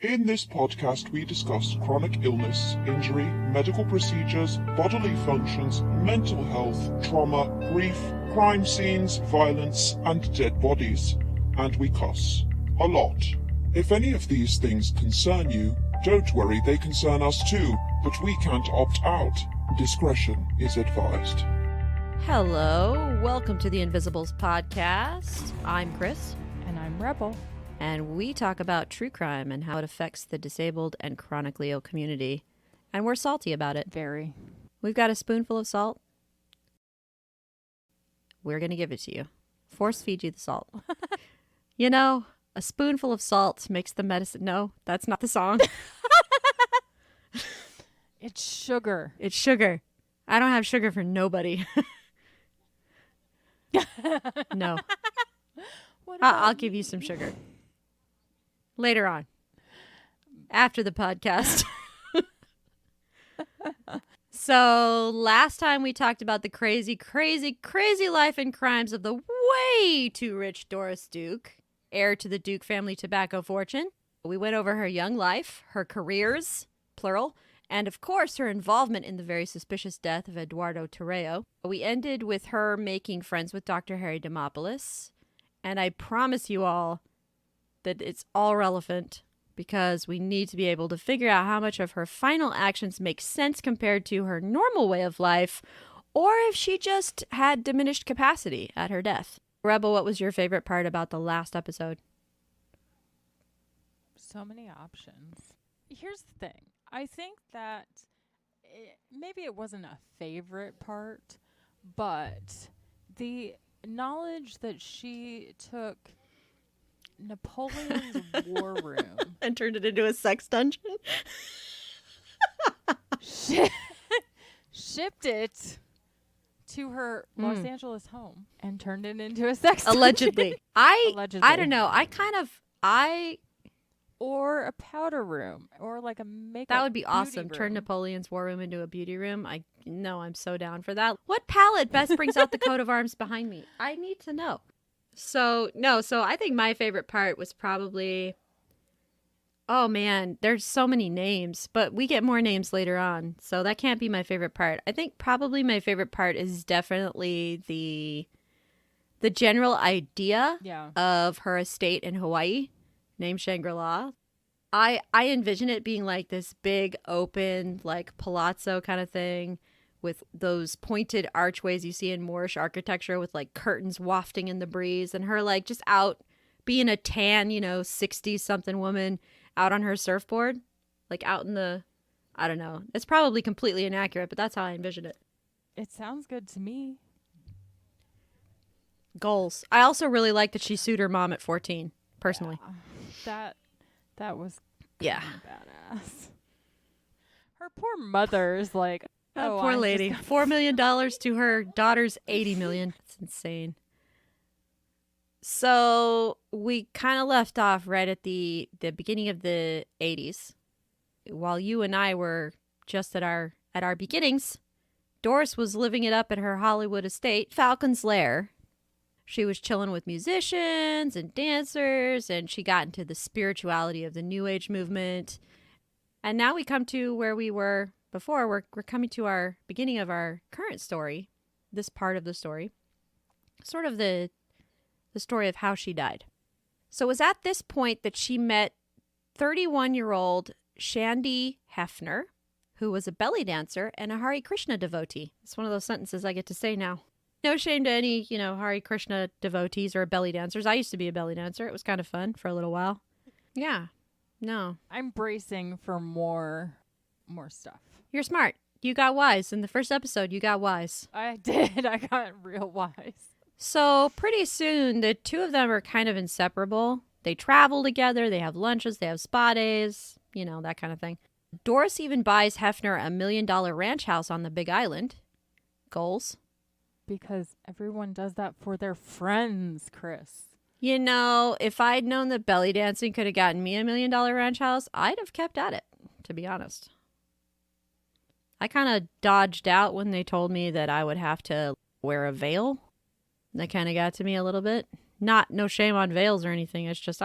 In this podcast, we discuss chronic illness, injury, medical procedures, bodily functions, mental health, trauma, grief, crime scenes, violence, and dead bodies. And we cuss. A lot. If any of these things concern you, don't worry, they concern us too, but we can't opt out. Discretion is advised. Hello, welcome to the Invisibles podcast. I'm Chris. And I'm Rebel. And we talk about true crime and how it affects the disabled and chronically ill community. And we're salty about it. Very. We've got a spoonful of salt. We're going to give it to you. Force feed you the salt. You know, a spoonful of salt makes the medicine. No, that's not the song. It's sugar. It's sugar. I don't have sugar for nobody. No. I'll give you some sugar. Later on. After the podcast. So, last time we talked about the crazy life and crimes of the way too rich Doris Duke, heir to the Duke family tobacco fortune. We went over her young life, her careers, plural, and of course her involvement in the very suspicious death of Eduardo Torreo. We ended with her making friends with Dr. Harry Demopoulos, and I promise you all that it's all relevant because we need to be able to figure out how much of her final actions make sense compared to her normal way of life, or if she just had diminished capacity at her death. Rebel, what was your favorite part about the last episode? So many options. Here's the thing. I think that maybe it wasn't a favorite part, but the knowledge that she took Napoleon's war room and turned it into a sex dungeon? Shipped it to her Los Angeles home and turned it into a sex Allegedly. dungeon. I don't know. Or a powder room, or like a makeup. That would be awesome. room. Turn Napoleon's war room into a beauty room. I'm so down for that. What palette best brings out the coat of arms behind me? I need to know. So I think my favorite part was probably, oh man, there's so many names, but we get more names later on. So that can't be my favorite part. I think probably my favorite part is definitely the general idea of her estate in Hawaii, named Shangri-La. I envision it being like this big open like palazzo kind of thing with those pointed archways you see in Moorish architecture with like curtains wafting in the breeze, and her like just out being a tan, 60 something woman out on her surfboard, like out in the, I don't know. It's probably completely inaccurate, but that's how I envision it. It sounds good to me. Goals. I also really like that she sued her mom at 14, personally. Yeah. That was badass. Her poor mother's like, oh, poor lady. $4 million to her daughter's $80 million. It's insane. So we kind of left off right at the beginning of the 80s. While you and I were just at our beginnings, Doris was living it up at her Hollywood estate, Falcon's Lair. She was chilling with musicians and dancers, and she got into the spirituality of the New Age movement. And now we come to where we were before. We're coming to our beginning of our current story, this part of the story, sort of the story of how she died. So it was at this point that she met 31-year-old Shandy Hefner, who was a belly dancer and a Hare Krishna devotee. It's one of those sentences I get to say now. No shame to any, Hare Krishna devotees or belly dancers. I used to be a belly dancer. It was kind of fun for a little while. Yeah. No. I'm bracing for more stuff. You're smart. You got wise. In the first episode, you got wise. I did. I got real wise. So pretty soon, the two of them are kind of inseparable. They travel together. They have lunches. They have spa days. That kind of thing. Doris even buys Hefner a $1 million ranch house on the Big Island. Goals. Because everyone does that for their friends, Chris. If I'd known that belly dancing could have gotten me a $1 million ranch house, I'd have kept at it, to be honest. I kind of dodged out when they told me that I would have to wear a veil. That kind of got to me a little bit. No shame on veils or anything. It's just,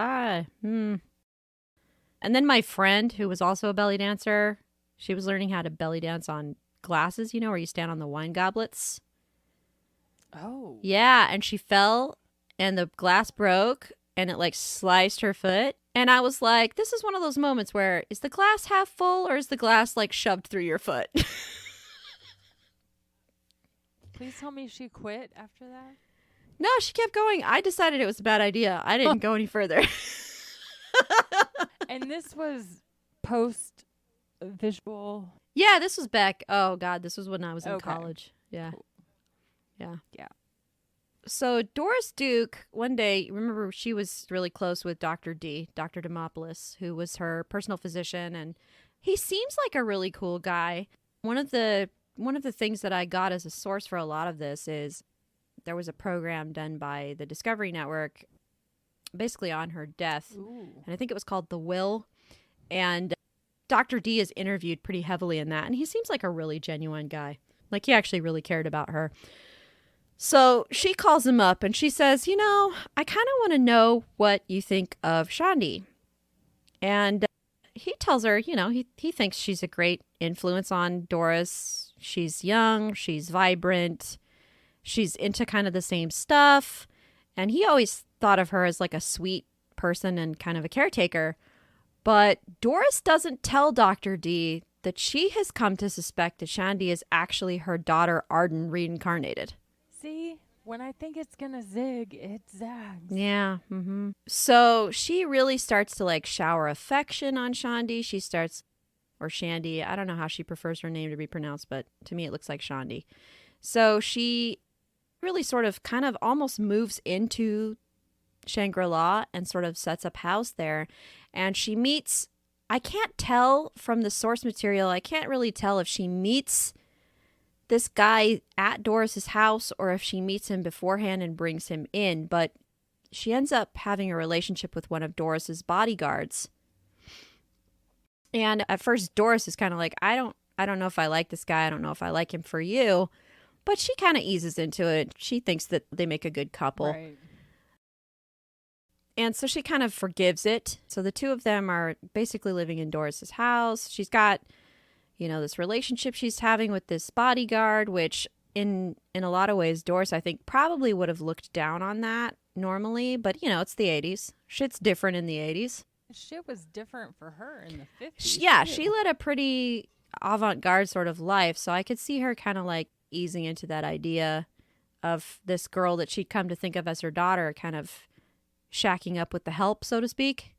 And then my friend, who was also a belly dancer, she was learning how to belly dance on glasses, you know, where you stand on the wine goblets. Oh. Yeah, and she fell and the glass broke and it like sliced her foot. And I was like, this is one of those moments where is the glass half full or is the glass like shoved through your foot? Please tell me she quit after that. No, she kept going. I decided it was a bad idea. I didn't go any further. And this was post visual. Yeah, this was back. Oh, God, this was when I was in Okay. college. Yeah. Cool. Yeah. Yeah. So Doris Duke, one day, remember she was really close with Dr. Demopoulos, who was her personal physician, and he seems like a really cool guy. One of the things that I got as a source for a lot of this is there was a program done by the Discovery Network basically on her death. Ooh. And I think it was called The Will. And Dr. D is interviewed pretty heavily in that. And he seems like a really genuine guy. Like he actually really cared about her. So she calls him up and she says, you know, I kind of want to know what you think of Shandi. And he tells her, you know, he thinks she's a great influence on Doris. She's young, she's vibrant, she's into kind of the same stuff. And he always thought of her as like a sweet person and kind of a caretaker. But Doris doesn't tell Dr. D that she has come to suspect that Shandi is actually her daughter Arden reincarnated. See, when I think it's gonna zig, it zags. Yeah. Mm-hmm. So she really starts to like shower affection on Shandi. She starts, or Shandy, I don't know how she prefers her name to be pronounced, but to me it looks like Shandi. So she really sort of kind of almost moves into Shangri-La and sort of sets up house there. And she meets, I can't tell from the source material, I can't really tell if she meets this guy at Doris's house or if she meets him beforehand and brings him in, but she ends up having a relationship with one of Doris's bodyguards. And at first Doris is kind of like, I don't know if I like this guy. I don't know if I like him for you. But she kind of eases into it. She thinks that they make a good couple. Right. And so she kind of forgives it. So the two of them are basically living in Doris's house. She's got, you know, this relationship she's having with this bodyguard, which in a lot of ways, Doris, I think, probably would have looked down on that normally. But, you know, it's the 80s. Shit's different in the 80s. Shit was different for her in the 50s. Yeah, too. she led a pretty avant-garde sort of life. So I could see her kind of like easing into that idea of this girl that she'd come to think of as her daughter kind of shacking up with the help, so to speak.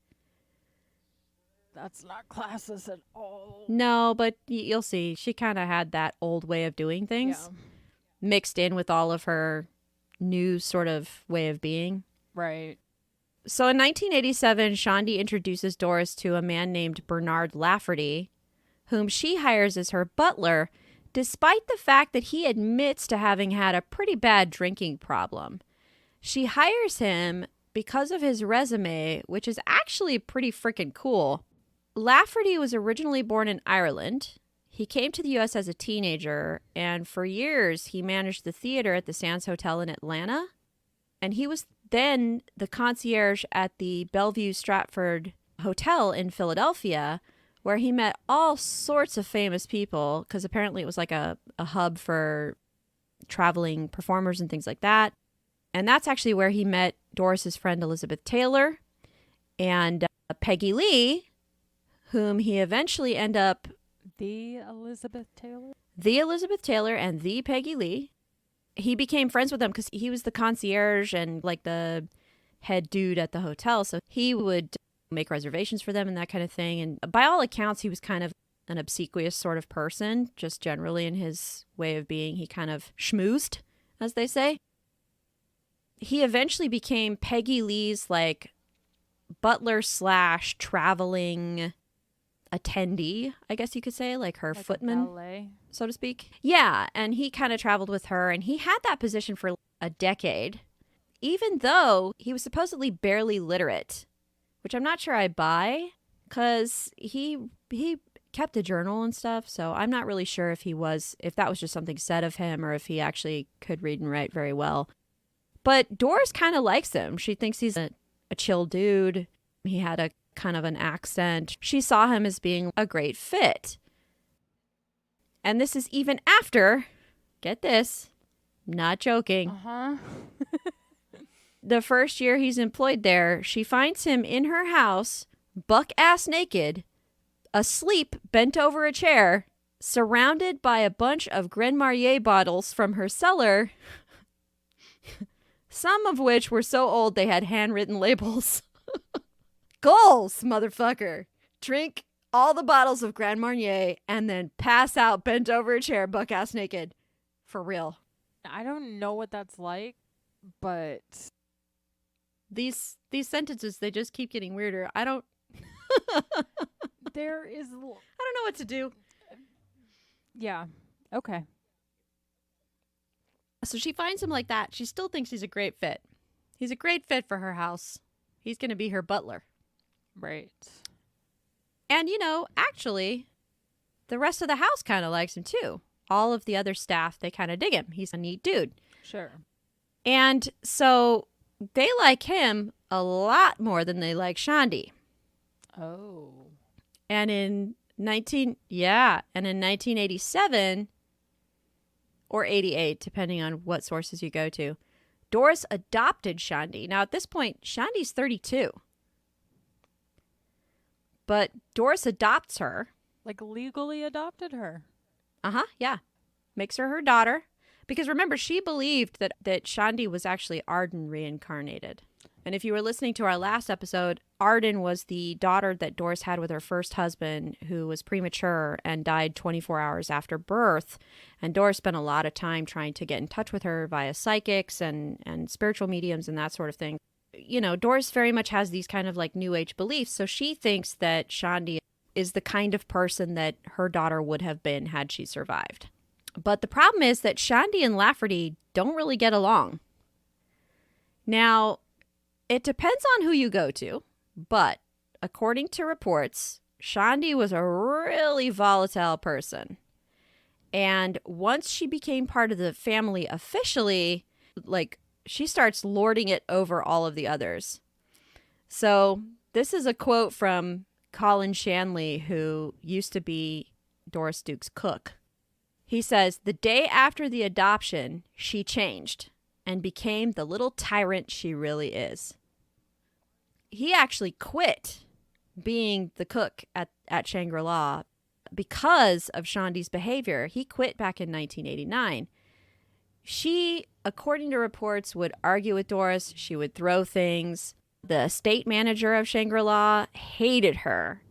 That's not classist at all. No, but you'll see. She kind of had that old way of doing things mixed in with all of her new sort of way of being. Right. So in 1987, Shandi introduces Doris to a man named Bernard Lafferty, whom she hires as her butler, despite the fact that he admits to having had a pretty bad drinking problem. She hires him because of his resume, which is actually pretty freaking cool. Lafferty was originally born in Ireland. He came to the U.S. as a teenager, and for years he managed the theater at the Sands Hotel in Atlanta. And he was then the concierge at the Bellevue Stratford Hotel in Philadelphia, where he met all sorts of famous people, because apparently it was like a hub for traveling performers and things like that. And that's actually where he met Doris's friend Elizabeth Taylor and Peggy Lee, whom he eventually ended up... The Elizabeth Taylor? The Elizabeth Taylor and the Peggy Lee. He became friends with them because he was the concierge and like the head dude at the hotel. So he would make reservations for them and that kind of thing. And by all accounts, he was kind of an obsequious sort of person, just generally in his way of being. He kind of schmoozed, as they say. He eventually became Peggy Lee's like butler / traveling attendee, I guess you could say, like her Like footman, ballet. so to speak. Yeah, and he kind of traveled with her, and he had that position for a decade, even though he was supposedly barely literate, which I'm not sure I buy, because he kept a journal and stuff, so I'm not really sure if that was just something said of him, or if he actually could read and write very well. But Doris kind of likes him. She thinks he's a chill dude. He had a kind of an accent. She saw him as being a great fit. And this is even after, get this, not joking. The first year he's employed there, she finds him in her house, buck-ass naked, asleep, bent over a chair, surrounded by a bunch of Grand Marnier bottles from her cellar, some of which were so old they had handwritten labels. Goals, motherfucker. Drink all the bottles of Grand Marnier and then pass out bent over a chair, buck-ass naked. For real. I don't know what that's like, but These sentences, they just keep getting weirder. I don't there is... I don't know what to do. Yeah. Okay. So she finds him like that. She still thinks he's a great fit. He's a great fit for her house. He's going to be her butler. Right. And, actually, the rest of the house kind of likes him too. All of the other staff, they kind of dig him. He's a neat dude. Sure. And so they like him a lot more than they like Shandi. Oh. And in 1987 or 88, depending on what sources you go to, Doris adopted Shandi. Now, at this point, Shandi's 32. But Doris adopts her. Like legally adopted her. Yeah. Makes her daughter. Because remember, she believed that Shandi was actually Arden reincarnated. And if you were listening to our last episode, Arden was the daughter that Doris had with her first husband, who was premature and died 24 hours after birth. And Doris spent a lot of time trying to get in touch with her via psychics and spiritual mediums and that sort of thing. Doris very much has these kind of like New Age beliefs. So she thinks that Shandi is the kind of person that her daughter would have been had she survived. But the problem is that Shandi and Lafferty don't really get along. Now, it depends on who you go to, but according to reports, Shandi was a really volatile person. And once she became part of the family officially, she starts lording it over all of the others. So this is a quote from Colin Shanley, who used to be Doris Duke's cook. He says, "The day after the adoption, she changed and became the little tyrant she really is." He actually quit being the cook at Shangri-La because of Shandi's behavior. He quit back in 1989. She, according to reports, would argue with Doris. She would throw things. The estate manager of Shangri-La hated her.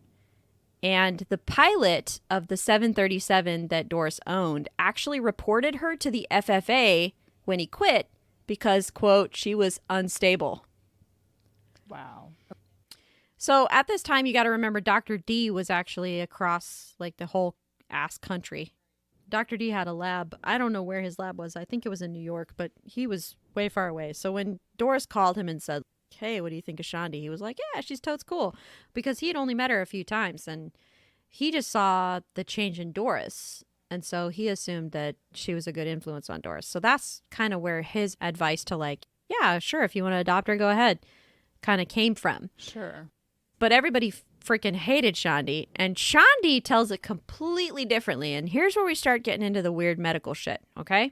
And the pilot of the 737 that Doris owned actually reported her to the FFA when he quit because, quote, she was unstable. Wow. So at this time, you got to remember Dr. D was actually across the whole ass country. Dr. D had a lab. I don't know where his lab was. I think it was in New York, but he was way far away. So when Doris called him and said, "Hey, what do you think of Shandi?" He was like, "Yeah, she's totes cool," because he had only met her a few times and he just saw the change in Doris. And so he assumed that she was a good influence on Doris. So that's kind of where his advice to yeah, sure, if you want to adopt her, go ahead, kind of came from. Sure. But everybody freaking hated Shandi, and Shandi tells it completely differently. And here's where we start getting into the weird medical shit, okay?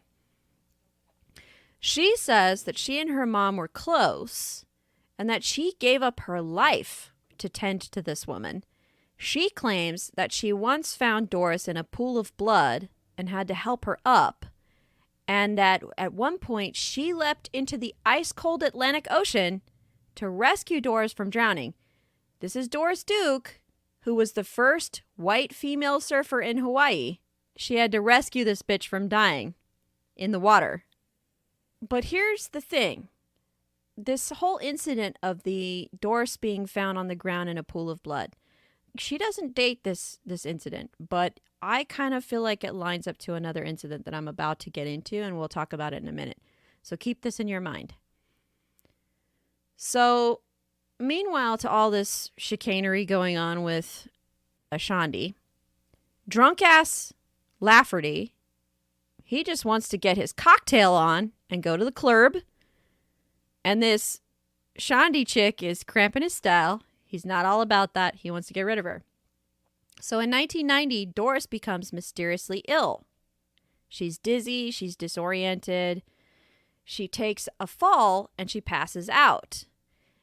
She says that she and her mom were close and that she gave up her life to tend to this woman. She claims that she once found Doris in a pool of blood and had to help her up, and that at one point she leapt into the ice-cold Atlantic Ocean to rescue Doris from drowning. This is Doris Duke, who was the first white female surfer in Hawaii. She had to rescue this bitch from dying in the water. But here's the thing. This whole incident of the Doris being found on the ground in a pool of blood, she doesn't date this incident, but I kind of feel like it lines up to another incident that I'm about to get into, and we'll talk about it in a minute. So keep this in your mind. So meanwhile, to all this chicanery going on with Shandi, drunk-ass Lafferty, he just wants to get his cocktail on and go to the club. And this Shandi chick is cramping his style. He's not all about that. He wants to get rid of her. So in 1990, Doris becomes mysteriously ill. She's dizzy, she's disoriented. She takes a fall and she passes out.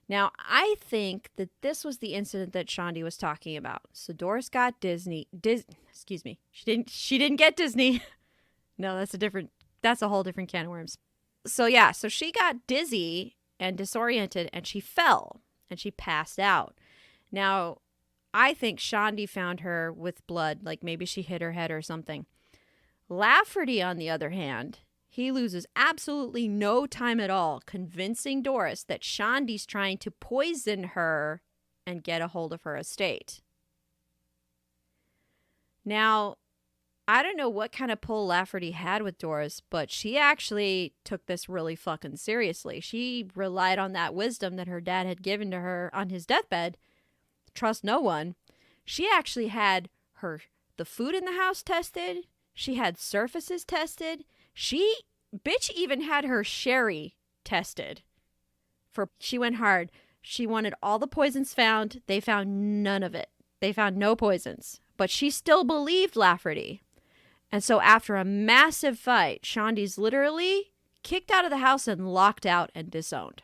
Now, I think that this was the incident that Shandi was talking about. So Doris got excuse me. She didn't get Disney. No, that's a whole different can of worms. So yeah, so she got dizzy and disoriented and she fell and she passed out. Now, I think Shandi found her with blood, like maybe she hit her head or something. Lafferty, on the other hand, he loses absolutely no time at all convincing Doris that Shandi's trying to poison her and get a hold of her estate. Now, I don't know what kind of pull Lafferty had with Doris, but she actually took this really fucking seriously. She relied on that wisdom that her dad had given to her on his deathbed. Trust no one. She actually had the food in the house tested. She had surfaces tested. Bitch even had her sherry tested. She went hard. She wanted all the poisons found. They found none of it. They found no poisons. But she still believed Lafferty. And so after a massive fight, Shandi's literally kicked out of the house and locked out and disowned.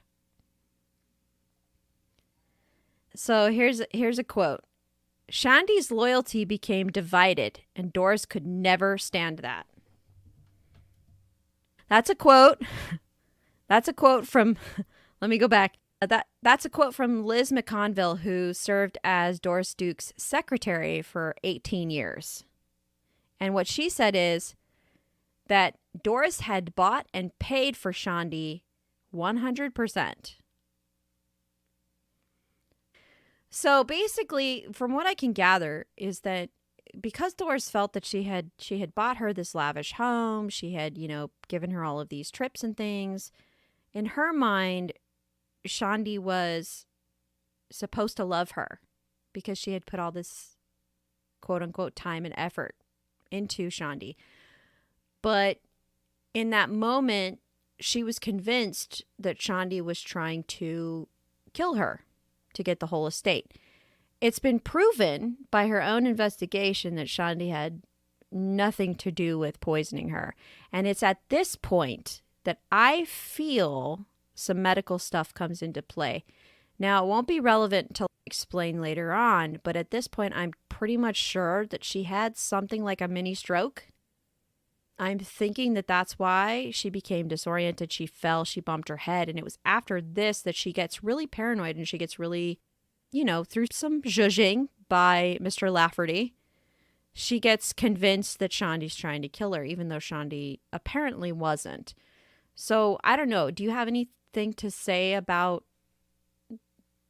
So here's a quote. Shandi's loyalty became divided, and Doris could never stand that. That's a quote. That's a quote from, let me go back. That's a quote from Liz McConville, who served as Doris Duke's secretary for 18 years. And what she said is that Doris had bought and paid for Shandi 100%. So basically, from what I can gather, is that because Doris felt that she had bought her this lavish home, she had, given her all of these trips and things, in her mind, Shandi was supposed to love her because she had put all this quote unquote time and effort into Shandi. But in that moment, she was convinced that Shandi was trying to kill her to get the whole estate. It's been proven by her own investigation that Shandi had nothing to do with poisoning her. And it's at this point that I feel some medical stuff comes into play. Now, it won't be relevant until I explain later on, but at this point, I'm pretty much sure that she had something like a mini stroke. I'm thinking that that's why she became disoriented. She fell, she bumped her head, and it was after this that she gets really paranoid and she gets really, through some zhuzhing by Mr. Lafferty, she gets convinced that Shandi's trying to kill her, even though Shandi apparently wasn't. So, I don't know. Do you have anything to say about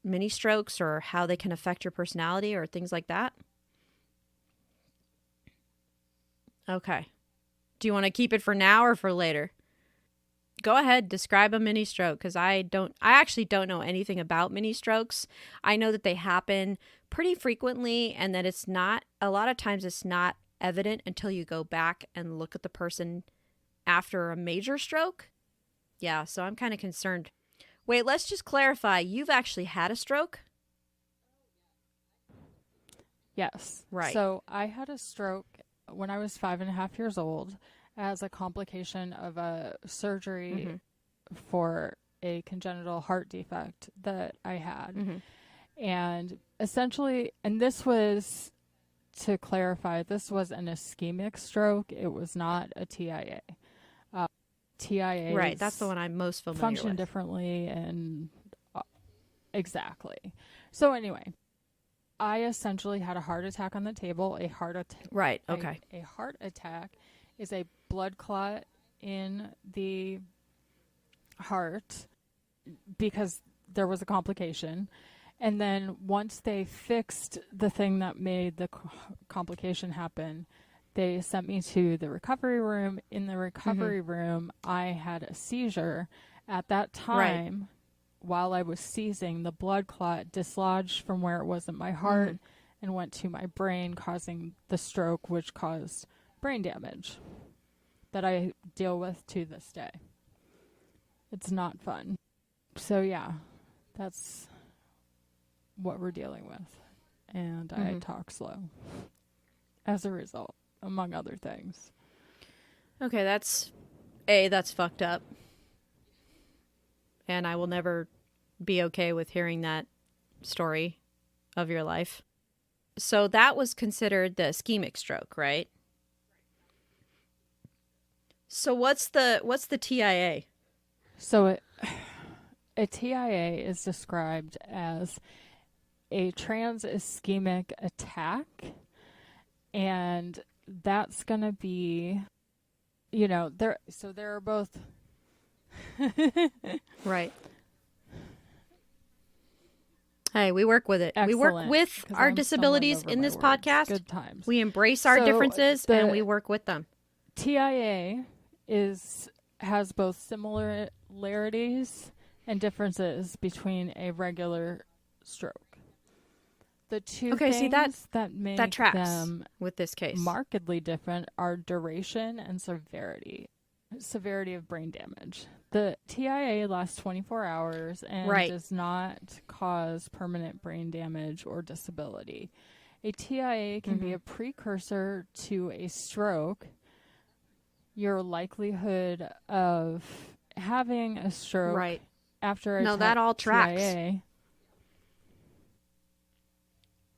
mini strokes or how they can affect your personality or things like that? Okay. Do you want to keep it for now or for later? Go ahead, describe a mini stroke, because I actually don't know anything about mini strokes. I know that they happen pretty frequently and that a lot of times it's not evident until you go back and look at the person after a major stroke. Yeah, so I'm kind of concerned. Wait, let's just clarify. You've actually had a stroke? Yes. Right. So I had a stroke when I was 5.5 years old as a complication of a surgery for a congenital heart defect that I had. And essentially, and this was, to clarify, this was an ischemic stroke. It was not a TIA. TIA, right, that's the one I'm most familiar function with. differently, and exactly. So anyway, I essentially had a heart attack on the table. Right, okay. A heart attack is a blood clot in the heart because there was a complication. And then once they fixed the thing that made the complication happen, they sent me to the recovery room. In the recovery room, I had a seizure. At that time, while I was seizing, the blood clot dislodged from where it was in my heart and went to my brain, causing the stroke, which caused brain damage that I deal with to this day. It's not fun. So yeah, that's what we're dealing with. And I talk slow as a result, among other things. Okay, that's fucked up. And I will never be okay with hearing that story of your life. So that was considered the ischemic stroke, right? So what's the TIA? So a TIA is described as a trans-ischemic attack, and that's going to be, there are both. Right. Hey, we work with it. Excellent, we work with our disabilities in this podcast. Good times. We embrace our differences and we work with them. TIA has both similarities and differences between a regular stroke. The two things that make that tracks them with this case markedly different are duration and severity of brain damage. The TIA lasts 24 hours and does not cause permanent brain damage or disability. A TIA can be a precursor to a stroke. Your likelihood of having a stroke after a that all tracks. TIA.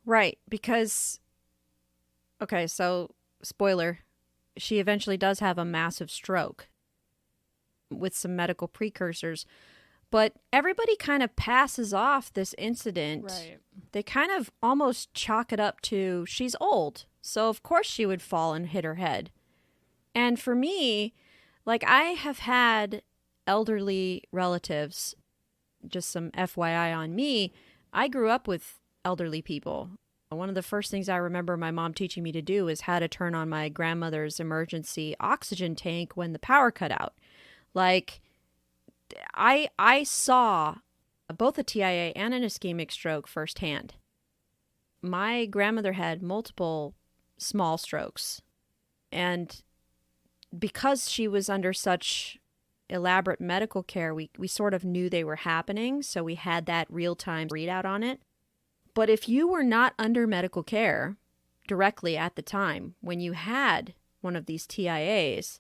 Right, because, okay, so, spoiler, she eventually does have a massive stroke with some medical precursors, but everybody kind of passes off this incident. Right. They kind of almost chalk it up to she's old, so of course she would fall and hit her head. And for me, like, I have had elderly relatives, just some FYI on me, I grew up with elderly people. One of the first things I remember my mom teaching me to do is how to turn on my grandmother's emergency oxygen tank when the power cut out. Like, I saw both a TIA and an ischemic stroke firsthand. My grandmother had multiple small strokes, and because she was under such elaborate medical care, we sort of knew they were happening, so we had that real-time readout on it. But if you were not under medical care directly at the time, when you had one of these TIAs,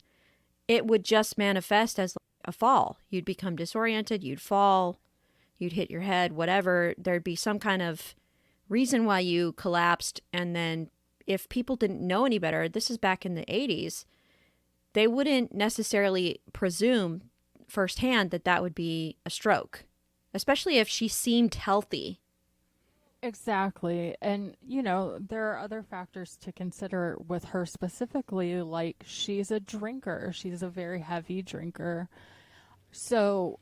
it would just manifest as a fall. You'd become disoriented, you'd fall, you'd hit your head, whatever. There'd be some kind of reason why you collapsed, and then if people didn't know any better, this is back in the 80s, they wouldn't necessarily presume firsthand that that would be a stroke, especially if she seemed healthy. Exactly. And, there are other factors to consider with her specifically, like she's a drinker. She's a very heavy drinker. So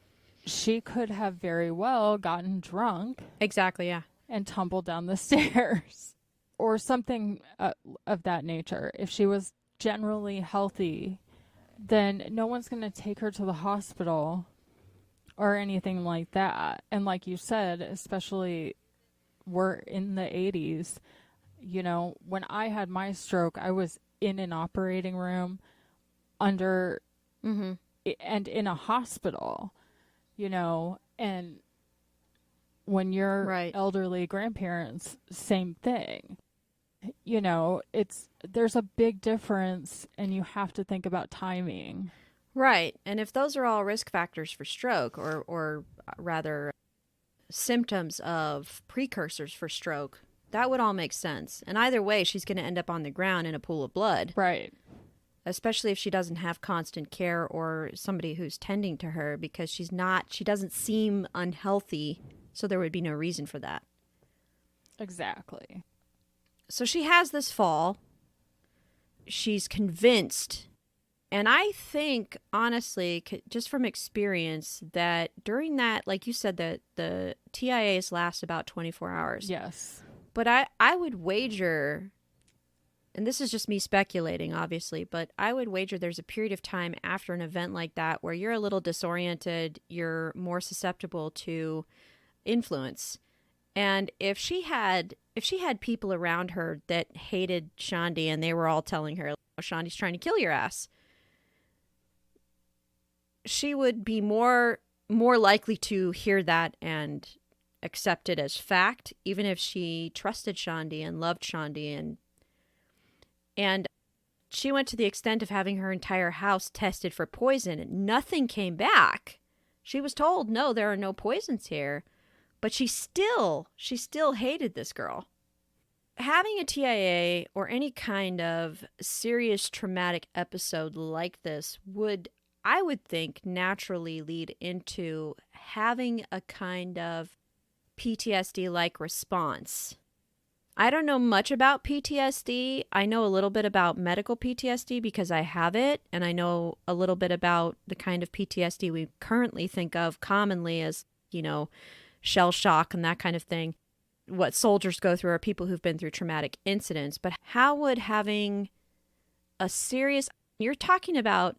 she could have very well gotten drunk. Exactly, yeah. And tumbled down the stairs or something of that nature. If she was generally healthy, then no one's going to take her to the hospital or anything like that. And like you said, especially we're in the 80s, when I had my stroke, I was in an operating room under and in a hospital, and when you're elderly grandparents, same thing. There's a big difference, and you have to think about timing. Right. And if those are all risk factors for stroke, or rather symptoms of precursors for stroke, that would all make sense. And either way, she's going to end up on the ground in a pool of blood. Right. Especially if she doesn't have constant care or somebody who's tending to her, because she doesn't seem unhealthy, so there would be no reason for that. Exactly. So she has this fall. She's convinced, and I think, honestly, just from experience, that during that, like you said, that the TIAs last about 24 hours. Yes. But I would wager, and this is just me speculating, obviously, but I would wager there's a period of time after an event like that where you're a little disoriented, you're more susceptible to influence. And if she had people around her that hated Shandi and they were all telling her, oh, Shandi's trying to kill your ass, she would be more likely to hear that and accept it as fact, even if she trusted Shandi and loved Shandi, and she went to the extent of having her entire house tested for poison and nothing came back. She was told, no, there are no poisons here, but she still hated this girl. Having a TIA or any kind of serious traumatic episode like this would, I would think, naturally lead into having a kind of PTSD-like response. I don't know much about PTSD. I know a little bit about medical PTSD because I have it, and I know a little bit about the kind of PTSD we currently think of commonly as, shell shock and that kind of thing. What soldiers go through are people who've been through traumatic incidents. But how would having a serious, you're talking about,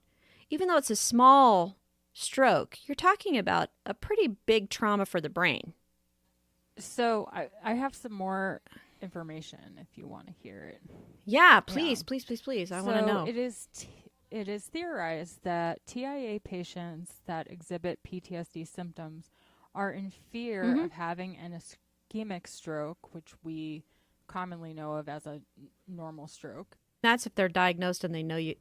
even though it's a small stroke, you're talking about a pretty big trauma for the brain. So I have some more information if you want to hear it. Yeah, please. I want to know. It is theorized that TIA patients that exhibit PTSD symptoms are in fear of having an ischemic stroke, which we commonly know of as a normal stroke. That's if they're diagnosed and they know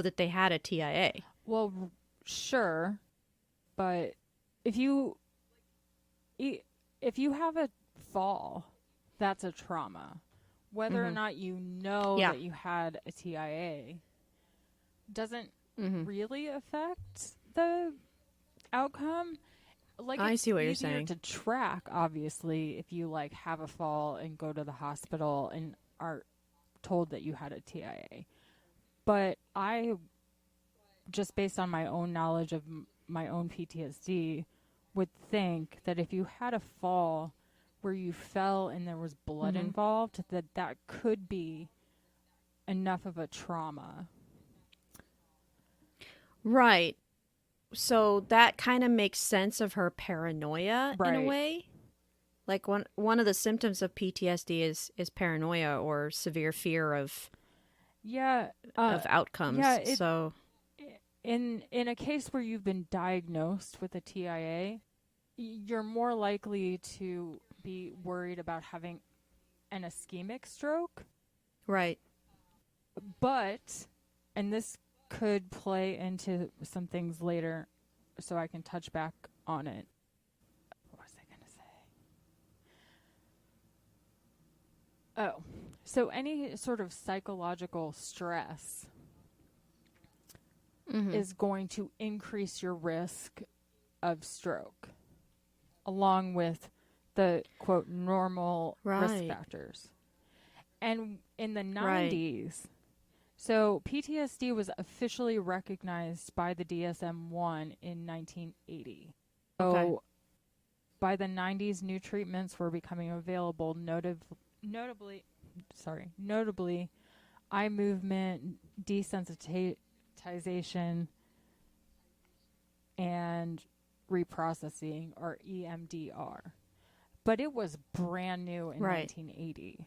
that they had a TIA. Well, sure, but if you have a fall, that's a trauma. Whether or not you know that you had a TIA doesn't really affect the outcome. Like, I see what you're easier saying. to track, obviously, if you have a fall and go to the hospital and are told that you had a TIA. But I, just based on my own knowledge of my own PTSD, would think that if you had a fall where you fell and there was blood involved, that could be enough of a trauma. Right. So that kind of makes sense of her paranoia in a way. Like one of the symptoms of PTSD is paranoia or severe fear of outcomes. Yeah, so in a case where you've been diagnosed with a TIA, you're more likely to be worried about having an ischemic stroke. Right. But, and this could play into some things later, so I can touch back on it. What was I going to say? Oh, so any sort of psychological stress is going to increase your risk of stroke, along with the, quote, normal risk factors. And in the 90s, so PTSD was officially recognized by the DSM-1 in 1980. So by the 90s, new treatments were becoming available, notably eye movement, desensitization, and reprocessing, or EMDR. But it was brand new in 1980.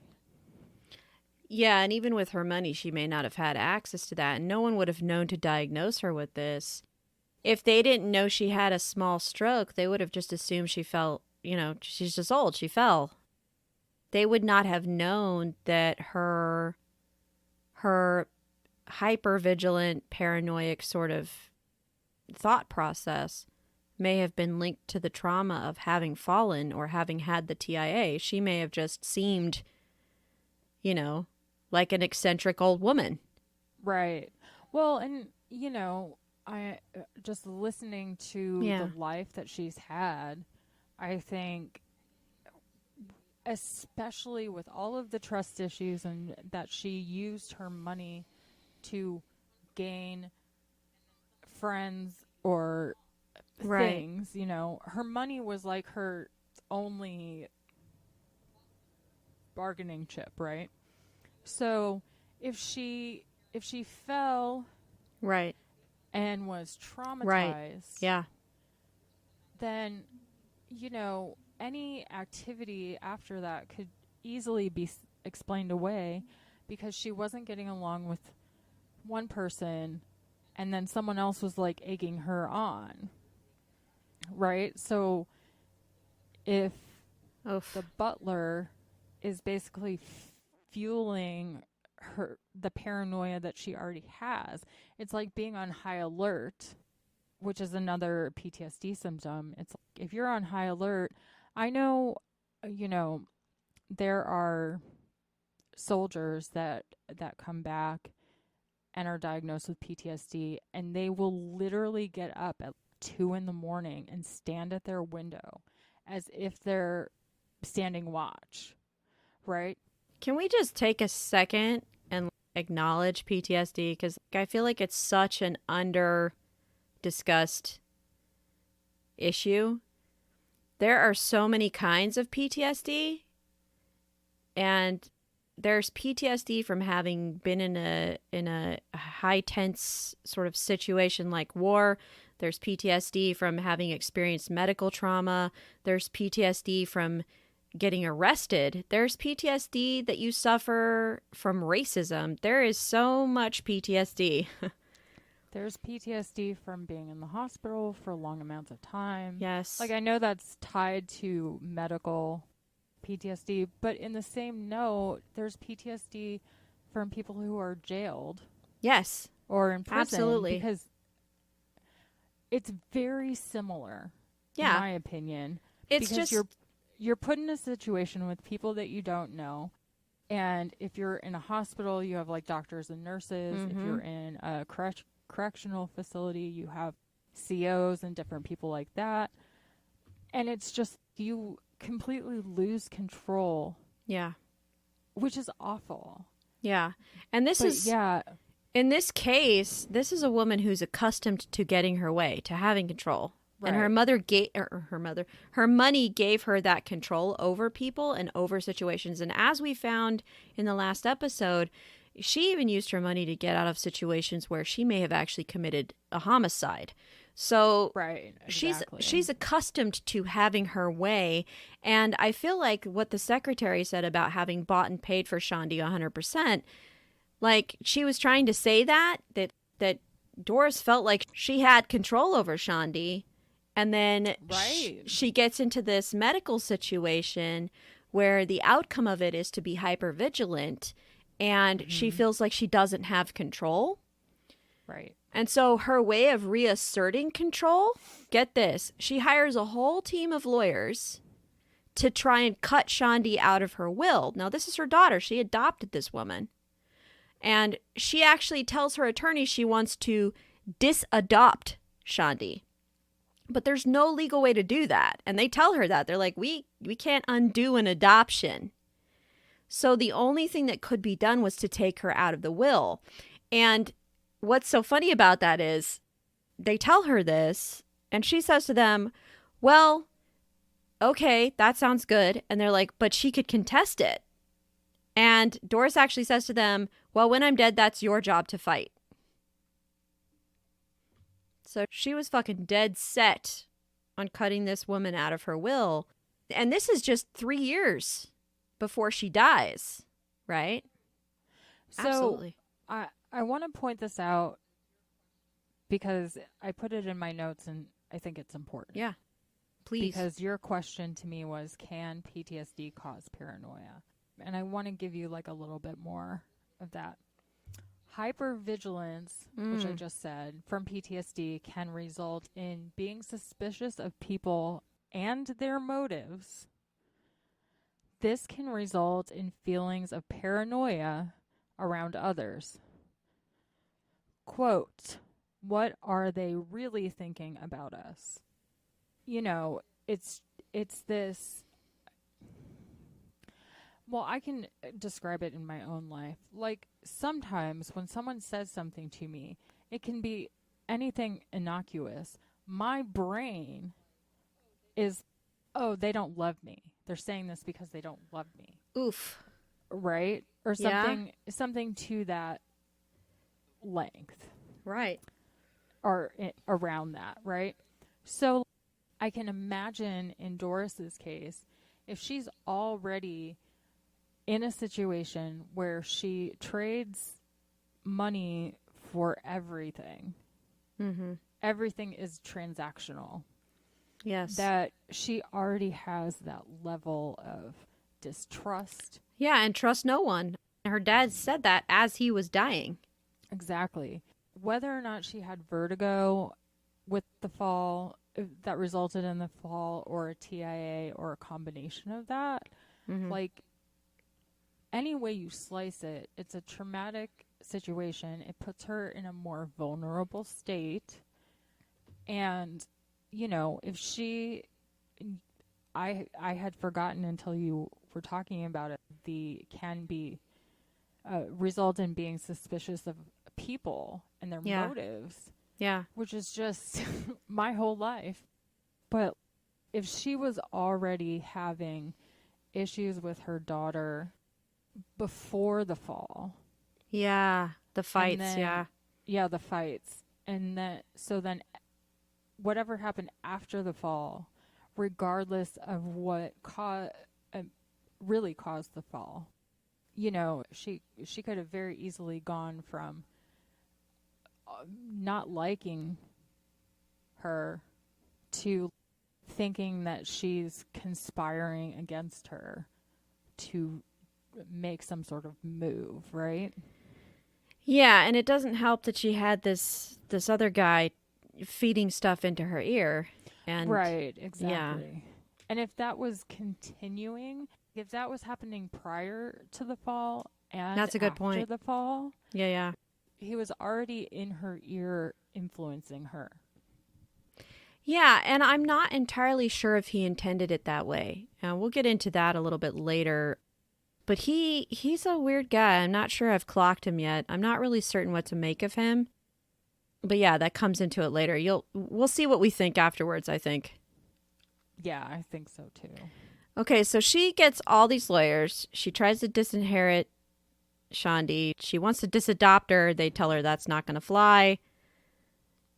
Yeah, and even with her money, she may not have had access to that, and no one would have known to diagnose her with this. If they didn't know she had a small stroke, they would have just assumed she fell, she's just old, she fell. They would not have known that her hypervigilant, paranoid sort of thought process may have been linked to the trauma of having fallen or having had the TIA. She may have just seemed, like an eccentric old woman. Right. Well, and, I just listening to the life that she's had, I think, especially with all of the trust issues and that she used her money to gain friends or things, her money was like her only bargaining chip, right? So if she fell and was traumatized, then any activity after that could easily be explained away because she wasn't getting along with one person and then someone else was egging her on, right? So if Oof. the butler is basically fueling the paranoia that she already has. It's like being on high alert, which is another PTSD symptom. It's like if you're on high alert, I know, there are soldiers that come back and are diagnosed with PTSD, and they will literally get up at 2 a.m. and stand at their window as if they're standing watch, right? Can we just take a second and acknowledge PTSD? Because I feel like it's such an under-discussed issue. There are so many kinds of PTSD, and there's PTSD from having been in a high tense sort of situation like war. There's PTSD from having experienced medical trauma. There's PTSD from getting arrested. There's PTSD that you suffer from racism. There is so much PTSD. There's PTSD from being in the hospital for long amounts of time. Yes. Like, I know that's tied to medical PTSD, but in the same note, there's PTSD from people who are jailed. Yes. Or in prison. Absolutely. Because it's very similar, Yeah. in my opinion. It's because just you're put in a situation with people that you don't know. And if you're in a hospital, you have like doctors and nurses. Mm-hmm. If you're in a correctional facility, you have COs and different people like that. And it's just, you completely lose control. Yeah. Which is awful. Yeah. And this is, yeah. in this case, this is a woman who's accustomed to getting her way, to having control. Right. And her money gave her that control over people and over situations. And as we found in the last episode, she even used her money to get out of situations where she may have actually committed a homicide. So right, exactly. she's accustomed to having her way. And I feel like what the secretary said about having bought and paid for Shandi 100%, like she was trying to say that Doris felt like she had control over Shandi. And then right. she gets into this medical situation where the outcome of it is to be hypervigilant, and she feels like she doesn't have control. Right. And so her way of reasserting control, get this, she hires a whole team of lawyers to try and cut Shandi out of her will. Now, this is her daughter. She adopted this woman. And she actually tells her attorney she wants to disadopt Shandi. But there's no legal way to do that. And they tell her that. They're like, we can't undo an adoption. So the only thing that could be done was to take her out of the will. And what's so funny about that is they tell her this, and she says to them, well, okay, that sounds good. And they're like, but she could contest it. And Doris actually says to them, well, when I'm dead, that's your job to fight. So she was fucking dead set on cutting this woman out of her will. And this is just 3 years before she dies, right? So Absolutely. I want to point this out because I put it in my notes and I think it's important. Yeah, please. Because your question to me was, can PTSD cause paranoia? And I want to give you like a little bit more of that. Hypervigilance, which I just said, from PTSD can result in being suspicious of people and their motives. This can result in feelings of paranoia around others. Quote, what are they really thinking about us? You know, it's this... Well, I can describe it in my own life. Like, sometimes when someone says something to me, it can be anything innocuous. My brain is, oh, they don't love me. They're saying this because they don't love me. Oof. Right? Or something to that length. Right. Or around that, right? So I can imagine in Doris's case, if she's already in a situation where she trades money for everything. Mm-hmm. Everything is transactional. Yes. that she already has that level of distrust. Yeah, and trust no one. Her dad said that as he was dying. Exactly. Whether or not she had vertigo with the fall that resulted in the fall, or a TIA, or a combination of that, like, any way you slice it, it's a traumatic situation. It puts her in a more vulnerable state. And, you know, if she, I had forgotten until you were talking about it, the can be result in being suspicious of people and their Yeah. motives, Yeah. which is just my whole life. But if she was already having issues with her daughter before the fall, Yeah. The fights, then, yeah, the fights, and then whatever happened after the fall, regardless of what really caused the fall, you know, she could have very easily gone from not liking her to thinking that she's conspiring against her to make some sort of move, right? Yeah, and it doesn't help that she had this other guy feeding stuff into her ear. And Right, exactly. And if that was continuing, if that was happening prior to the fall and That's a good after point. the fall, Yeah. he was already in her ear influencing her. Yeah, and I'm not entirely sure if he intended it that way. We'll get into that a little bit later. But he's a weird guy. I'm not sure I've clocked him yet. I'm not really certain what to make of him. But yeah, that comes into it later. We'll see what we think afterwards, I think. Yeah, I think so too. Okay, so she gets all these lawyers. She tries to disinherit Shandi. She wants to disadopt her. They tell her that's not going to fly.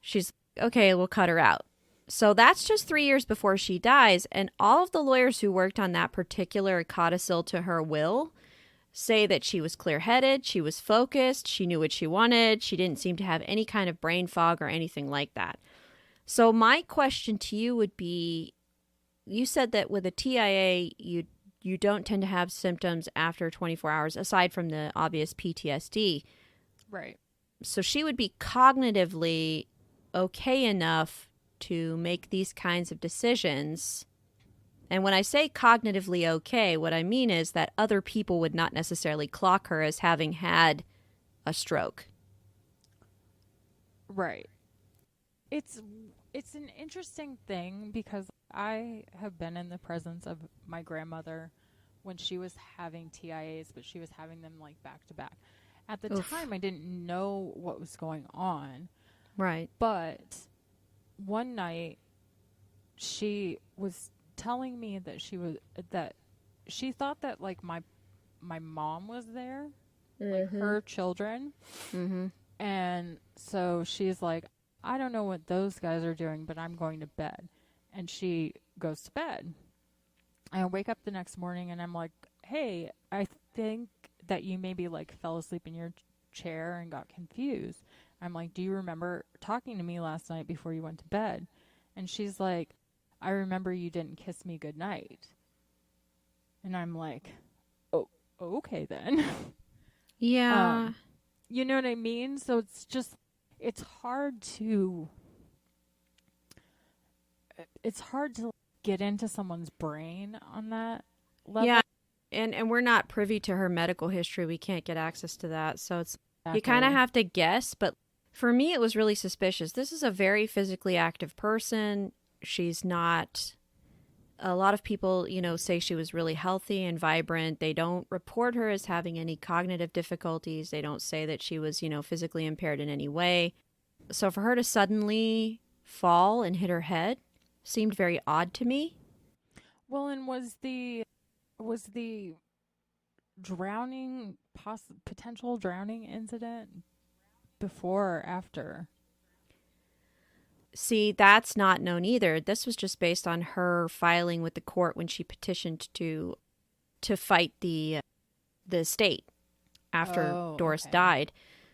She's, okay, we'll cut her out. So that's just 3 years before she dies. And all of the lawyers who worked on that particular codicil to her will say that she was clear-headed, she was focused, she knew what she wanted, she didn't seem to have any kind of brain fog or anything like that. So my question to you would be, you said that with a TIA, you don't tend to have symptoms after 24 hours, aside from the obvious PTSD. Right. So she would be cognitively okay enough to make these kinds of decisions. And when I say cognitively okay, what I mean is that other people would not necessarily clock her as having had a stroke. Right. It's an interesting thing because I have been in the presence of my grandmother when she was having TIAs, but she was having them like back to back. At the time, I didn't know what was going on. Right. But one night, she was telling me that she thought that like my mom was there, like her children. Mm-hmm. And so she's like, I don't know what those guys are doing, but I'm going to bed. And she goes to bed. I wake up the next morning and I'm like, hey, I think that you maybe like fell asleep in your chair and got confused. I'm like, do you remember talking to me last night before you went to bed? And she's like, I remember you didn't kiss me goodnight. And I'm like, oh, okay then. Yeah. You know what I mean? So it's hard to get into someone's brain on that level. Yeah. And we're not privy to her medical history. We can't get access to that. So it's You kind of have to guess. But for me, it was really suspicious. This is a very physically active person. She's not... A lot of people, say she was really healthy and vibrant. They don't report her as having any cognitive difficulties. They don't say that she was, physically impaired in any way. So for her to suddenly fall and hit her head seemed very odd to me. Well, and was the drowning, potential drowning incident before or after? See, that's not known either. This was just based on her filing with the court when she petitioned to fight the estate after Doris died.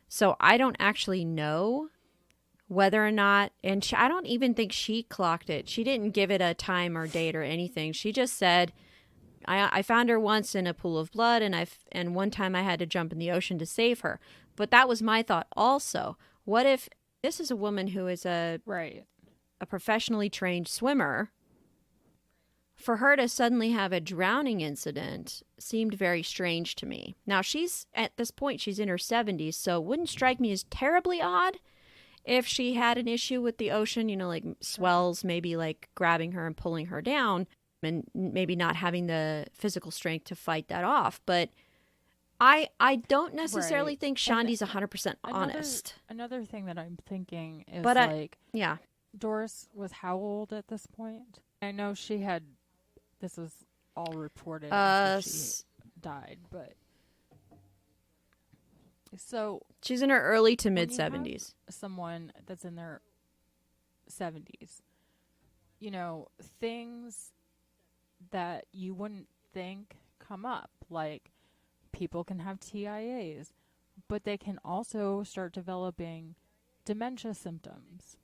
So I don't actually know whether or not, and I don't even think she clocked it. She didn't give it a time or date or anything. She just said, I found her once in a pool of blood, and one time I had to jump in the ocean to save her. But that was my thought also. What if this is a woman who is a professionally trained swimmer? For her to suddenly have a drowning incident seemed very strange to me. Now, at this point, she's in her 70s, so it wouldn't strike me as terribly odd if she had an issue with the ocean, like swells, maybe like grabbing her and pulling her down, and maybe not having the physical strength to fight that off. But I don't necessarily think Shandi's 100% honest. Another thing that I'm thinking is yeah. Doris was how old at this point? I know she had, this was all reported after she died, but so she's in her early to mid 70s. Someone that's in their 70s, things that you wouldn't think come up, like people can have TIAs, but they can also start developing dementia symptoms.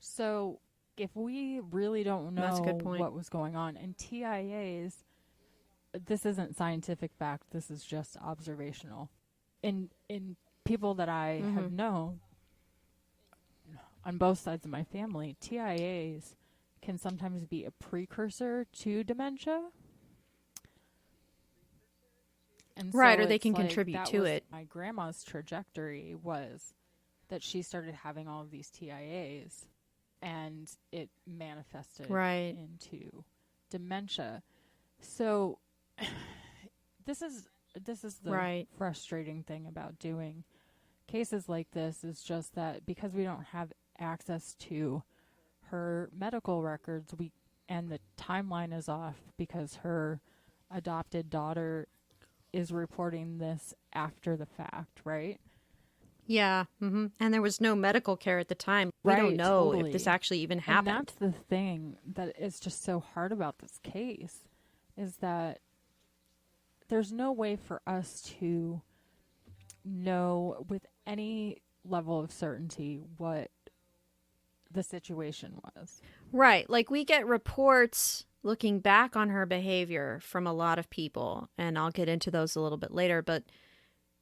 So if we really don't know what was going on, and TIAs, this isn't scientific fact, this is just observational. In people that I have known on both sides of my family, TIAs can sometimes be a precursor to dementia. And right, so or they can contribute to it. My grandma's trajectory was that she started having all of these TIAs, and it manifested into dementia. So this is the frustrating thing about doing cases like this, is just that because we don't have access to her medical records, and the timeline is off because her adopted daughter is reporting this after the fact, right? Yeah, and there was no medical care at the time. We don't know if this actually even happened. And that's the thing that is just so hard about this case, is that there's no way for us to know with any level of certainty what the situation was. Right. Like, we get reports looking back on her behavior from a lot of people, and I'll get into those a little bit later, but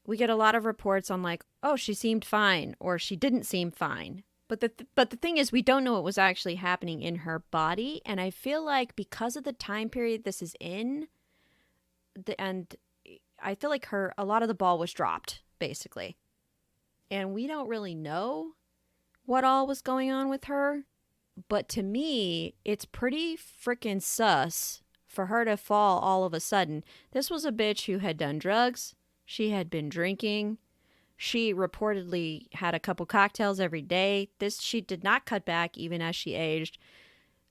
we get a lot of reports on like, oh, she seemed fine, or she didn't seem fine. But the thing is, we don't know what was actually happening in her body, and I feel like because of the time period this is in, and I feel like a lot of the ball was dropped, basically. And we don't really know what all was going on with her. But to me, it's pretty freaking sus for her to fall all of a sudden. This was a bitch who had done drugs. She had been drinking. She reportedly had a couple cocktails every day. She did not cut back even as she aged.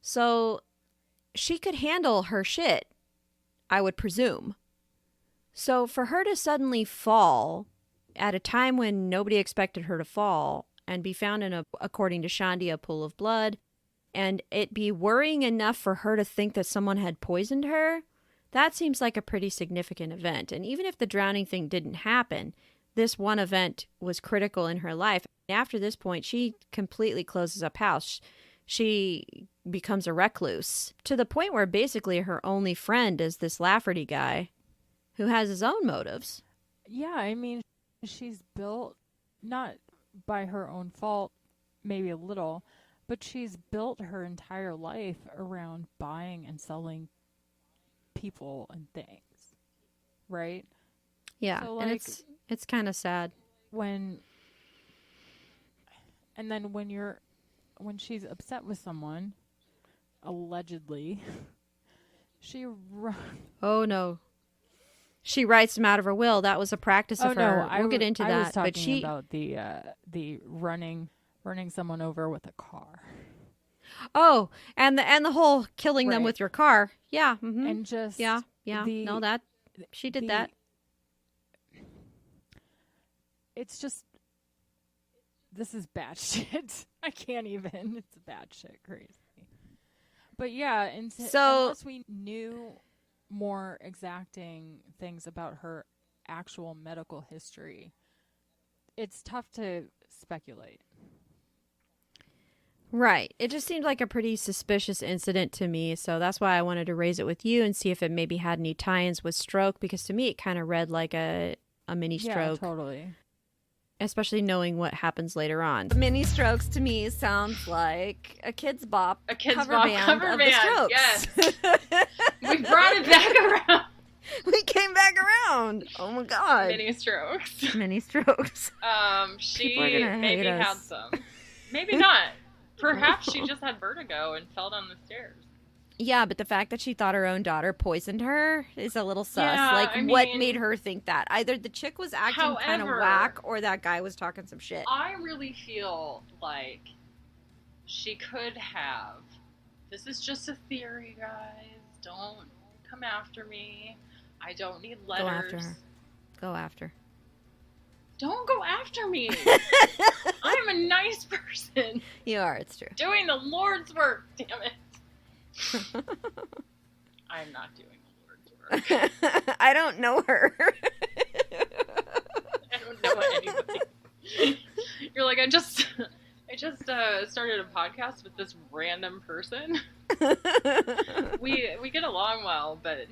So she could handle her shit, I would presume. So for her to suddenly fall at a time when nobody expected her to fall and be found in according to Shandi, a pool of blood, and it be worrying enough for her to think that someone had poisoned her, that seems like a pretty significant event. And even if the drowning thing didn't happen, this one event was critical in her life. After this point, she completely closes up house. She becomes a recluse, to the point where basically her only friend is this Lafferty guy who has his own motives. Yeah, I mean, she's built, not by her own fault, maybe a little, but she's built her entire life around buying and selling people and things, right? Yeah, so, and it's kind of sad. When she's upset with someone, allegedly, Oh no. She writes them out of her will. That was a practice of her. We'll get into that. I was talking about the running someone over with a car. Oh, and the whole killing them with your car. Yeah. Mm-hmm. And just yeah. She did that. It's just, this is bad shit. I can't even. It's bad shit, crazy. But yeah, unless we knew more exacting things about her actual medical history, it's tough to speculate. Right. It just seemed like a pretty suspicious incident to me, so that's why I wanted to raise it with you and see if it maybe had any tie-ins with stroke, because to me it kind of read like a mini stroke. Yeah, totally. Especially knowing what happens later on. Mini Strokes to me sounds like a Kids Bop cover band of the Strokes. Yes. We brought it back around. We came back around. Oh my god. Mini Strokes. Mini Strokes. She People are gonna maybe hate us. had some. Maybe not. Perhaps she just had vertigo and fell down the stairs. Yeah, but the fact that she thought her own daughter poisoned her is a little sus. Yeah, like, I what mean, made her think that? Either the chick was acting kind of however, whack, or that guy was talking some shit. I really feel like she could have. This is just a theory, guys. Don't come after me. I don't need letters. Go after her. Go after. Don't go after me. I'm a nice person You are, it's true. doing the Lord's work, damn it. I'm not doing the Lord's work. I don't know her. I don't know anybody. You're like, I just started a podcast with this random person. We get along well, but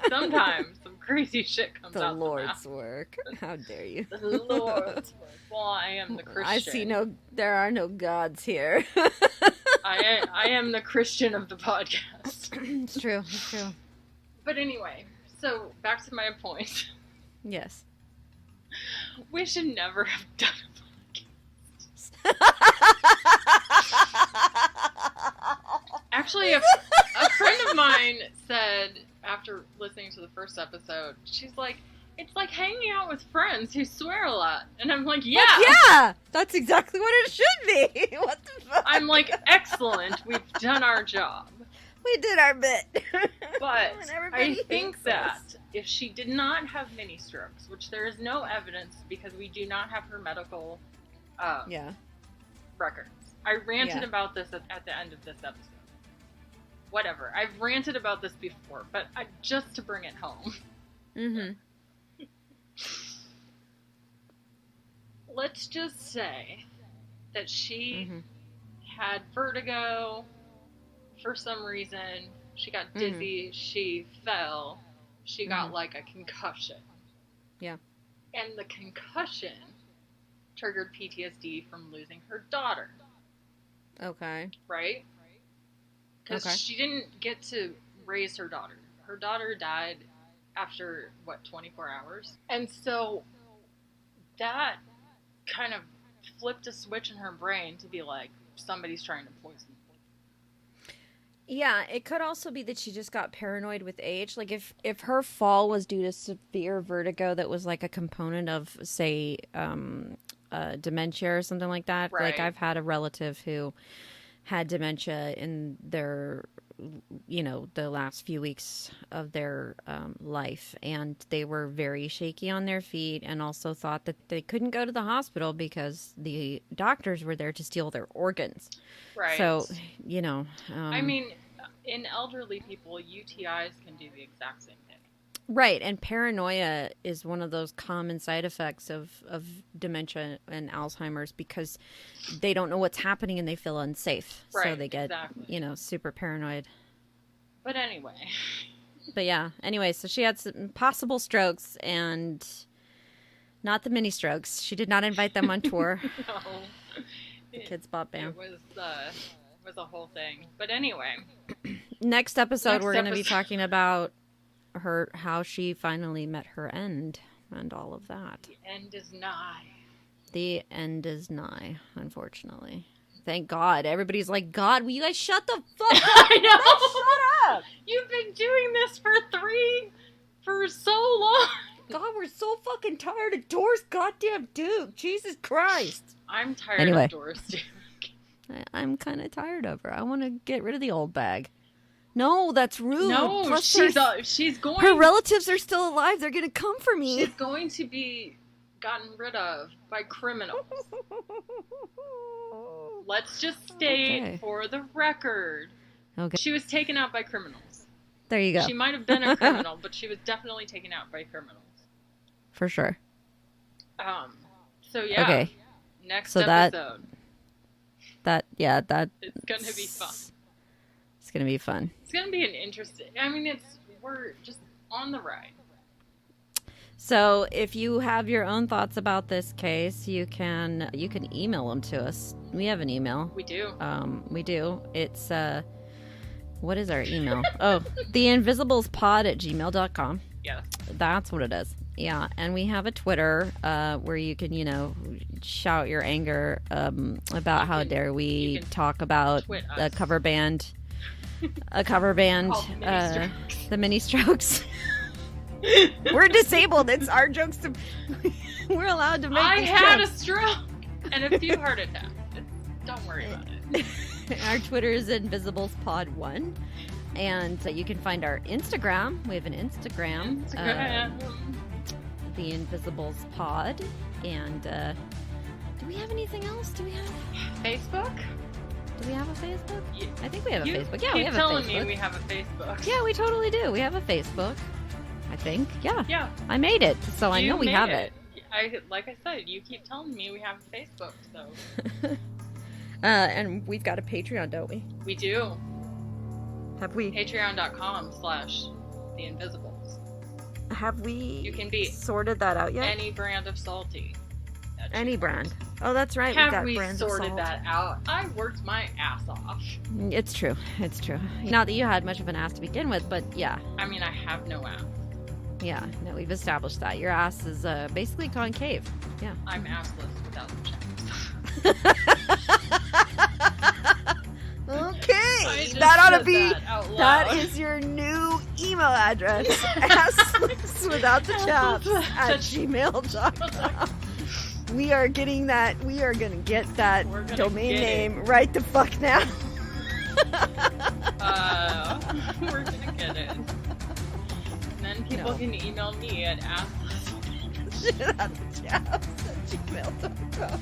sometimes some crazy shit comes The out Lord's work. How dare you? the mouth. The Lord's work. Well, I am the Christian. I see there are no gods here. I am the Christian of the podcast. It's true. It's true. But anyway, so back to my point. Yes. We should never have done a Actually, a friend of mine said, after listening to the first episode, she's like, it's like hanging out with friends who swear a lot. And I'm like, yeah. Yeah! That's exactly what it should be. What the fuck? I'm like, excellent. We've done our job. We did our bit. But And everybody I think hates that us. if she did not have mini strokes, which there is no evidence because we do not have her medical Yeah. records. I ranted Yeah. about this at the end of this episode. Whatever. I've ranted about this before, but just to bring it home. Mm-hmm. Let's just say that she had vertigo for some reason. She got dizzy. She fell. She got like a concussion. Yeah. And the concussion triggered PTSD from losing her daughter. Okay. Right? Because she didn't get to raise her daughter. Her daughter died after, 24 hours? And so that kind of flipped a switch in her brain to be like, somebody's trying to poison me. Yeah, it could also be that she just got paranoid with age. Like, if her fall was due to severe vertigo that was like a component of, say, dementia or something like that. Right. Like, I've had a relative who had dementia in their, the last few weeks of their life, and they were very shaky on their feet, and also thought that they couldn't go to the hospital because the doctors were there to steal their organs. Right. So, I mean, in elderly people, UTIs can do the exact same thing. right, and paranoia is one of those common side effects of dementia and Alzheimer's, because they don't know what's happening and they feel unsafe. So Right, they get, exactly. super paranoid. But anyway. But yeah, anyway, so she had some possible strokes and not the mini strokes. She did not invite them on tour. No. The Kids Bop Band. It was a whole thing. But anyway. Next episode, we're going to be episode. talking about how she finally met her end and all of that. The end is nigh. The end is nigh, unfortunately. Thank God. Everybody's like, God, will you guys shut the fuck up? I know. Shut up. You've been doing this for so long. God, we're so fucking tired of Doris goddamn Duke. Jesus Christ. I'm tired Anyway. of Doris Duke. I'm kind of tired of her. I want to get rid of the old bag. No, that's rude. No, Plus, she's going. her relatives are still alive. They're going to come for me. She's going to be gotten rid of by criminals. Let's just state Okay. for the record. Okay. She was taken out by criminals. There you go. She might have been a criminal, but she was definitely taken out by criminals. For sure. So yeah. Okay. Next So that- episode. That It's gonna be fun. It's gonna be fun. It's gonna be an interesting. I mean, we're just on the ride. So if you have your own thoughts about this case, you can email them to us. We have an email. We do. We do. It's what is our email? Oh, theinvisibleспod@gmail.com. Yeah. That's what it is. Yeah, and we have a Twitter where you can, shout your anger about how dare we talk about a cover band, Called Mini the Mini Strokes. We're disabled. It's our jokes. We're allowed to make. I these had jokes. a stroke and a few heart attacks. Don't worry about it. Our Twitter is invisiblespod1, and you can find our Instagram. We have an Instagram. The Invisibles Pod. And do we have anything else? Do we have Facebook? Do we have a Facebook? I think we have a You Facebook. Yeah, keep we have a telling Facebook. me we have a Facebook. Yeah, we totally do. We have a Facebook. I think. Yeah. Yeah. I made it, so I You know we made have it. Like I said, you keep telling me we have a Facebook, so And we've got a Patreon, don't we? we do. Have we? Patreon.com/theinvisibles. Have we? You can be sorted that out yet? any brand of salty. Any brand. Oh, that's right. Have got we brands of sorted salt. that out? I worked my ass off. It's true. It's true. Not that you had much of an ass to begin with, but yeah. I mean, I have no ass. Yeah. No, we've established that. Your ass is basically concave. Yeah. I'm assless without the chaps. Okay. just That ought to said be. that out loud. That is your new email address. Assless without the chaps at gmail.com. We are getting that. We are going to get that We're gonna domain get it. name right the fuck now. We're gonna get it. And then people No. can email me at assless. Without the chaps at gmail.com.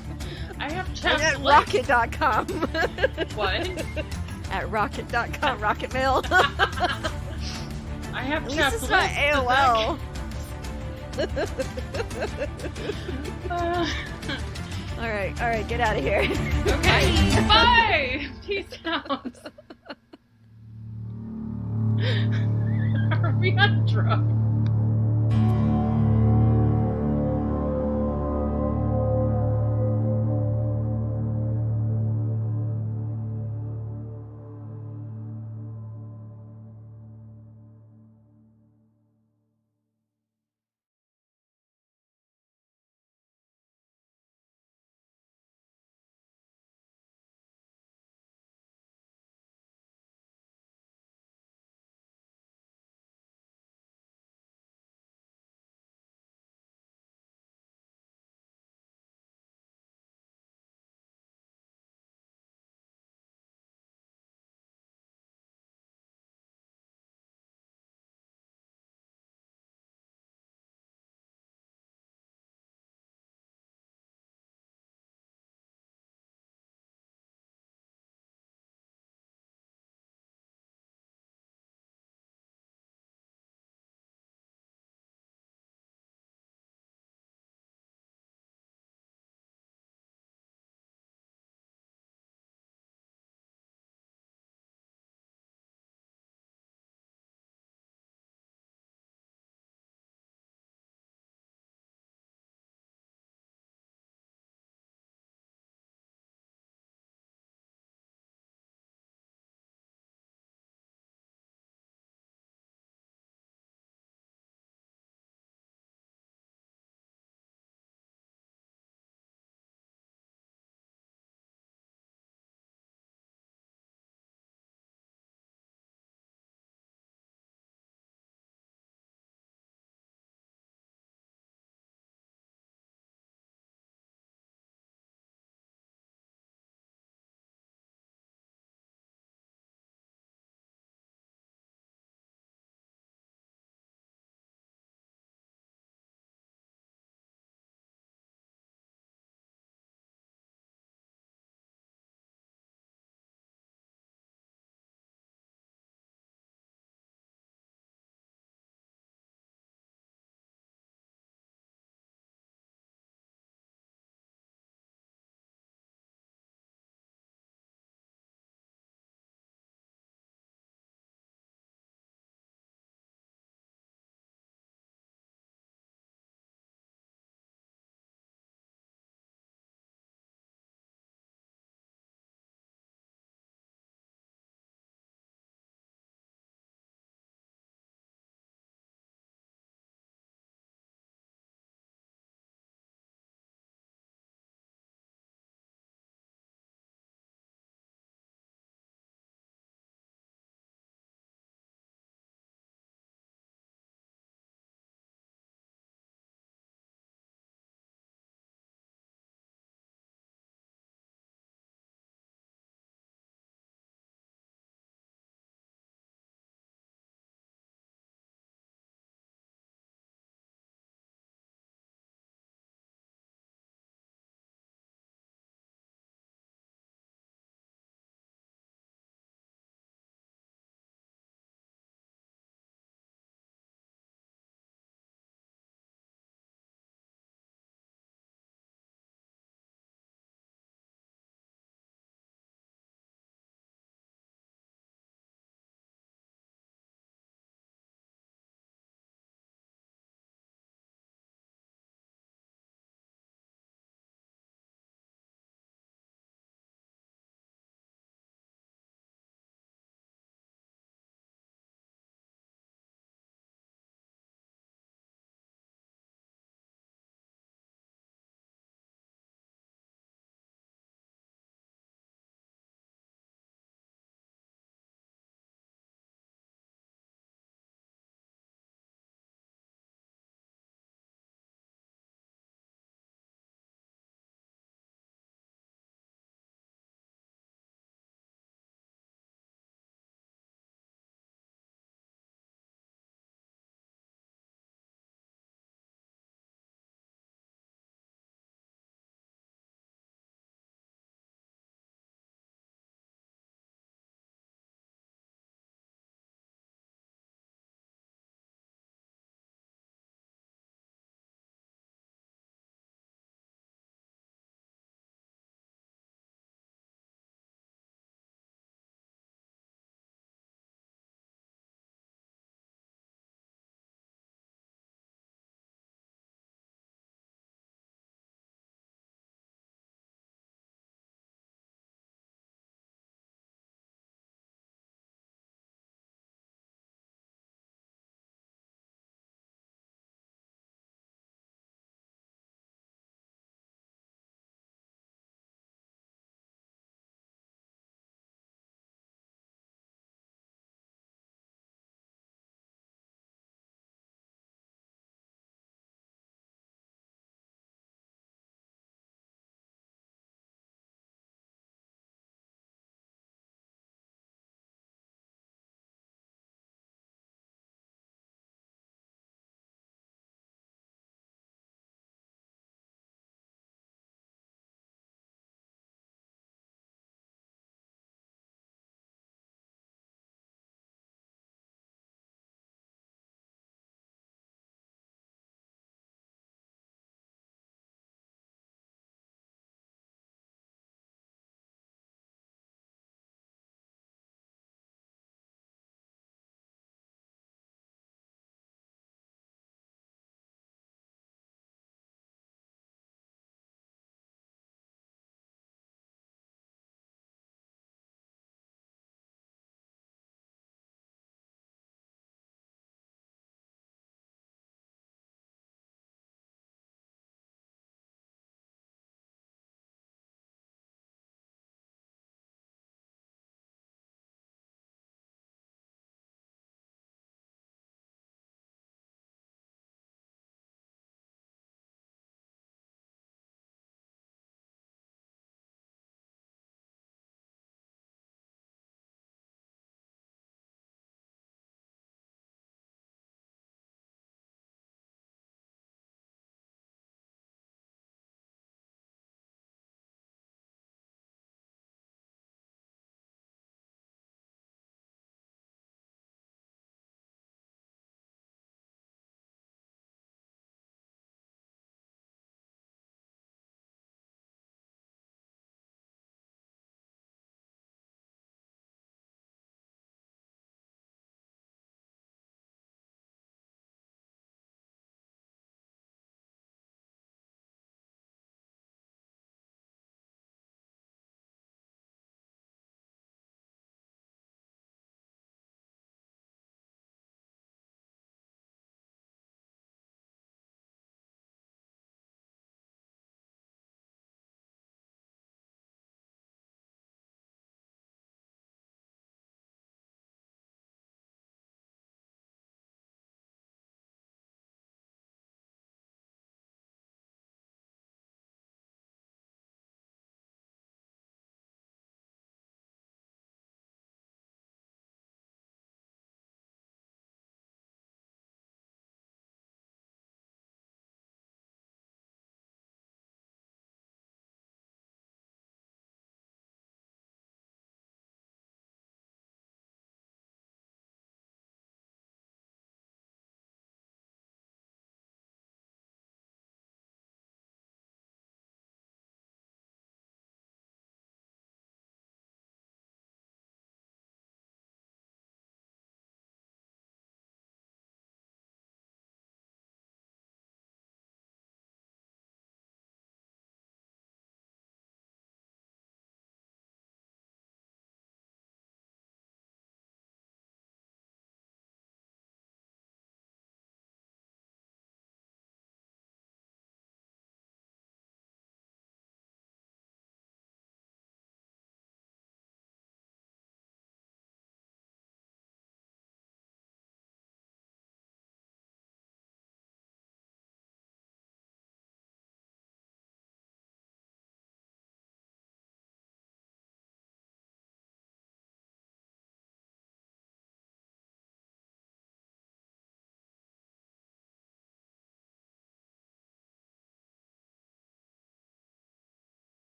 I have And chaps at licked. rocket.com. What? At rocket.com. Rocket mail. I have At least chaps it's not licked. AOL. All right, get out of here. Okay, bye! Peace out. Are we on drugs?